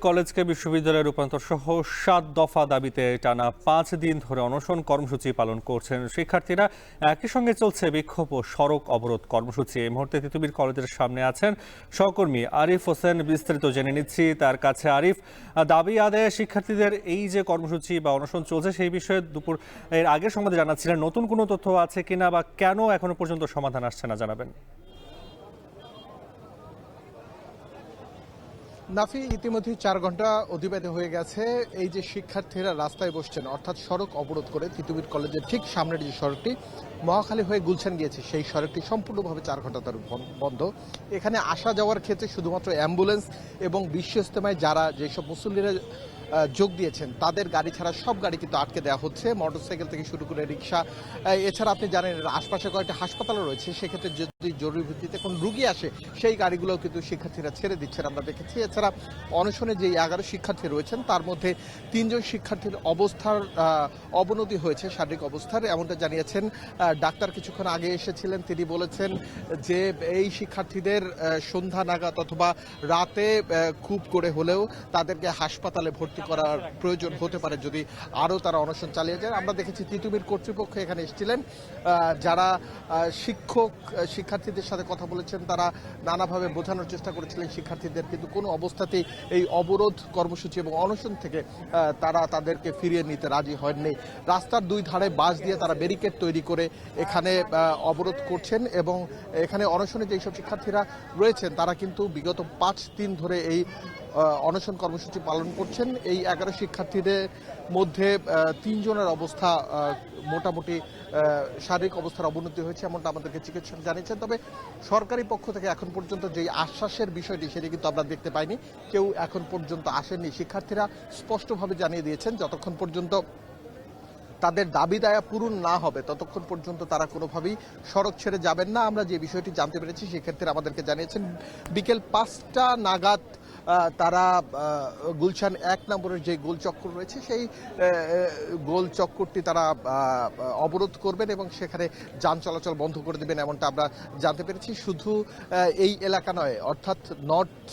কলেজকে বিশ্ববিদ্যালয়ে রূপান্তর সহ ৭ দফা দাবিতে টানা ৫ দিন ধরে অনশন কর্মসূচি পালন করছেন শিক্ষার্থীরা। একই সঙ্গে চলছে বিক্ষোভ ও সড়ক অবরোধ কর্মসূচি। এই মুহূর্তে তিতুমির কলেজের সামনে আছেন সহকর্মী আরিফ হোসেন। বিস্তারিত জেনে নিচ্ছি তার কাছে। আরিফ, দাবি আদায়ে শিক্ষার্থীদের এই যে কর্মসূচি বা অনশন চলছে সেই বিষয়ে দুপুর এর আগের সংবাদে জানাচ্ছিলেন, নতুন কোনো তথ্য আছে কিনা বা কেন এখনো পর্যন্ত সমাধান আসছে না জানাবেন। নাফি, ইতিমধ্যে 4 ঘন্টা অতিবাহিত হয়ে গেছে। এই যে শিক্ষার্থীরা রাস্তায় বসছেন, অর্থাৎ সড়ক অবরোধ করে তিতুমির কলেজের ঠিক সামনের যে সড়কটি মহাখালী হয়ে গুলশান গিয়েছে, সেই সড়কটি সম্পূর্ণভাবে 4 ঘন্টা ধরে বন্ধ। এখানে আসা যাওয়ার ক্ষেত্রে শুধুমাত্র অ্যাম্বুলেন্স এবং বিশ্ব ইজতেমায় যারা যেসব মুসল্লিরা যোগ দিয়েছেন তাদের গাড়ি ছাড়া সব গাড়ি কিন্তু আটকে দেওয়া হচ্ছে, মোটরসাইকেল থেকে শুরু করে রিক্সা। এছাড়া আপনি জানেন আশপাশে কয়েকটা হাসপাতালও রয়েছে, সেক্ষেত্রে যদি জরুরি ভিত্তিতে কোনো রুগী আসে সেই গাড়িগুলোও কিন্তু শিক্ষার্থীরা ছেড়ে দিচ্ছেন, আমরা দেখেছি। এছাড়া অনশনে যে 11 শিক্ষার্থী রয়েছেন তার মধ্যে 3 জন শিক্ষার্থীর অবস্থার অবনতি হয়েছে, শারীরিক অবস্থার, এমনটা জানিয়েছেন ডাক্তার। কিছুক্ষণ আগে এসেছিলেন, তিনি বলেছেন যে এই শিক্ষার্থীদের সন্ধ্যা নাগাদ অথবা রাতে খুব করে হলেও তাদেরকে হাসপাতালে ভর্তি করার প্রয়োজন হতে পারে যদি আরও তারা অনশন চালিয়ে যায়। আমরা দেখেছি তিতুমির কর্তৃপক্ষ এখানে এসেছিলেন, যারা শিক্ষার্থীদের সাথে কথা বলেছেন তারা নানাভাবে বোঝানোর চেষ্টা করেছিলেন শিক্ষার্থীদের, কিন্তু কোনো অবস্থাতেই এই অবরোধ কর্মসূচি এবং অনশন থেকে তারা তাদেরকে ফিরিয়ে নিতে রাজি হয়নি। রাস্তার দুই ধারে বাঁশ দিয়ে তারা ব্যারিকেড তৈরি করে এখানে অবরোধ করছেন এবং এখানে অনশনে যেসব শিক্ষার্থীরা রয়েছেন তারা কিন্তু বিগত 5 দিন ধরে এই অনশন কর্মসূচি পালন করছেন। এই 11 শিক্ষার্থীদের মধ্যে 3 জনের অবস্থা মোটামুটি শারীরিক অবস্থার অবনতি হয়েছে, এমনটা আমাদেরকে চিকিৎসক জানিয়েছেন। তবে সরকারি পক্ষ থেকে এখন পর্যন্ত যে আশ্বাসের বিষয়টি সেটি কিন্তু আমরা দেখতে পাইনি, কেউ এখন পর্যন্ত আসেননি। শিক্ষার্থীরা স্পষ্টভাবে জানিয়ে দিয়েছেন যতক্ষণ পর্যন্ত তাদের দাবি দায়া পূরণ না হবে ততক্ষণ পর্যন্ত তারা কোনোভাবেই সড়ক ছেড়ে যাবেন না। আমরা যে বিষয়টি জানতে পেরেছি সেক্ষেত্রে আমাদেরকে জানিয়েছেন বিকেল 5টা নাগাদ তারা গুলশান 1 নম্বরের যে গোল চক্কর রয়েছে সেই গোল চক্করটি তারা অবরোধ করবেন এবং সেখানে যান চলাচল বন্ধ করে দেবেন, এমনটা আমরা জানতে পেরেছি। শুধু এই এলাকা নয়, অর্থাৎ নর্থ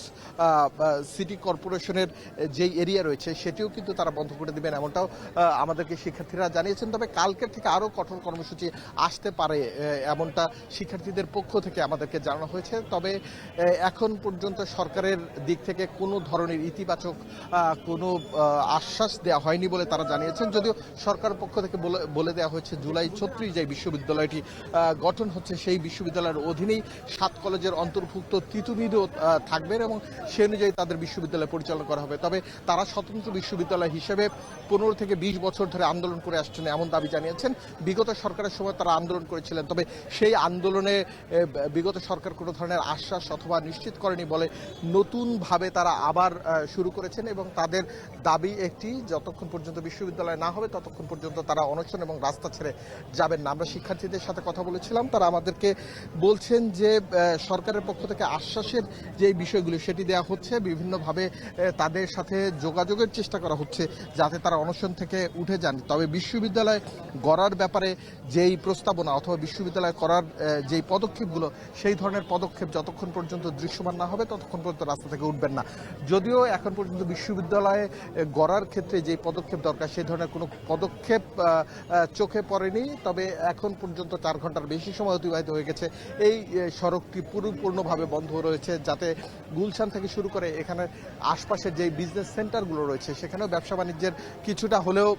সিটি কর্পোরেশনের যেই এরিয়া রয়েছে সেটিও কিন্তু তারা বন্ধ করে দেবেন, এমনটাও আমাদেরকে শিক্ষার্থীরা জানিয়েছেন। তবে কালকের থেকে আরও কঠোর কর্মসূচি আসতে পারে, এমনটা শিক্ষার্থীদের পক্ষ থেকে আমাদেরকে জানানো হয়েছে। তবে এখন পর্যন্ত সরকারের দিক থেকে কোনো ধরনের ইতিবাচক কোনো আশ্বাস দেওয়া হয়নি বলে তারা জানিয়েছেন, যদিও সরকারের পক্ষ থেকে বলে দেওয়া হয়েছে জুলাই 36 যে বিশ্ববিদ্যালয়টি গঠন হচ্ছে সেই বিশ্ববিদ্যালয়ের অধীনেই 7 কলেজের অন্তর্ভুক্ত তিতুমিরও থাকবেন এবং সে অনুযায়ী তাদের বিশ্ববিদ্যালয় পরিচালনা করা হবে। তবে তারা স্বতন্ত্র বিশ্ববিদ্যালয় হিসেবে 15 থেকে 20 বছর ধরে আন্দোলন করে আসছেন এমন দাবি জানিয়েছেন। বিগত সরকারের সময় তারা আন্দোলন করেছিলেন, তবে সেই আন্দোলনে বিগত সরকার কোনো ধরনের আশ্বাস অথবা নিশ্চিত করেনি বলে নতুনভাবে তারা আবার শুরু করেছেন এবং তাদের দাবি একটি, যতক্ষণ পর্যন্ত বিশ্ববিদ্যালয় না হবে ততক্ষণ পর্যন্ত তারা অনশন এবং রাস্তা ছেড়ে যাবেন না। আমরা শিক্ষার্থীদের সাথে কথা বলেছিলাম, তারা আমাদেরকে বলছেন যে সরকারের পক্ষ থেকে আশ্বাসের যে বিষয়গুলি সেটি দেওয়া হচ্ছে, বিভিন্নভাবে তাদের সাথে যোগাযোগের চেষ্টা করা হচ্ছে যাতে তারা অনশন থেকে উঠে যান। তবে বিশ্ববিদ্যালয় গড়ার ব্যাপারে যেই প্রস্তাবনা অথবা বিশ্ববিদ্যালয় করার যেই পদক্ষেপগুলো, সেই ধরনের পদক্ষেপ যতক্ষণ পর্যন্ত দৃশ্যমান না হবে ততক্ষণ পর্যন্ত রাস্তা থেকে উঠবেন না। যদিও এখন পর্যন্ত বিশ্ববিদ্যালয়ে গড়ার ক্ষেত্রে যে পদক্ষেপ দরকার সেই ধরনের কোনো পদক্ষেপ চোখে পড়েনি, তবে এখন পর্যন্ত 4 ঘন্টার বেশি সময় অতিবাহিত হয়ে গেছে। এই সড়কটি পরিপূর্ণভাবে বন্ধ রয়েছে, যাতে গুলশান থেকে শুরু করে এখানে আশপাশের যে বিজনেস সেন্টারগুলো রয়েছে সেখানেও ব্যবসা বাণিজ্যের কিছুটা হলেও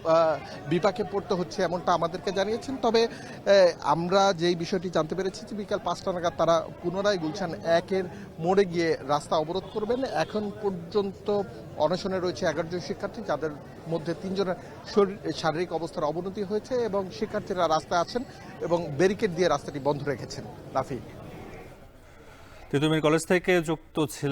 বিপাকে পড়তে হচ্ছে, এমনটা আমাদেরকে জানিয়েছেন। তবে আমরা যেই বিষয়টি জানতে পেরেছি যে বিকাল 5টা নাগাদ তারা পুনরায় গুলশান 1-এর মোড়ে গিয়ে রাস্তা অবরোধ করবেন। এখন পর্যন্ত অনশনে রয়েছে 11 জন শিক্ষার্থী, যাদের মধ্যে 3 জনের শারীরিক অবস্থার অবনতি হয়েছে এবং শিক্ষার্থীরা রাস্তায় আছেন এবং ব্যারিকেড দিয়ে রাস্তাটি বন্ধ রেখেছেন। রাফি, তিতুমির কলেজ থেকে যুক্ত ছিল।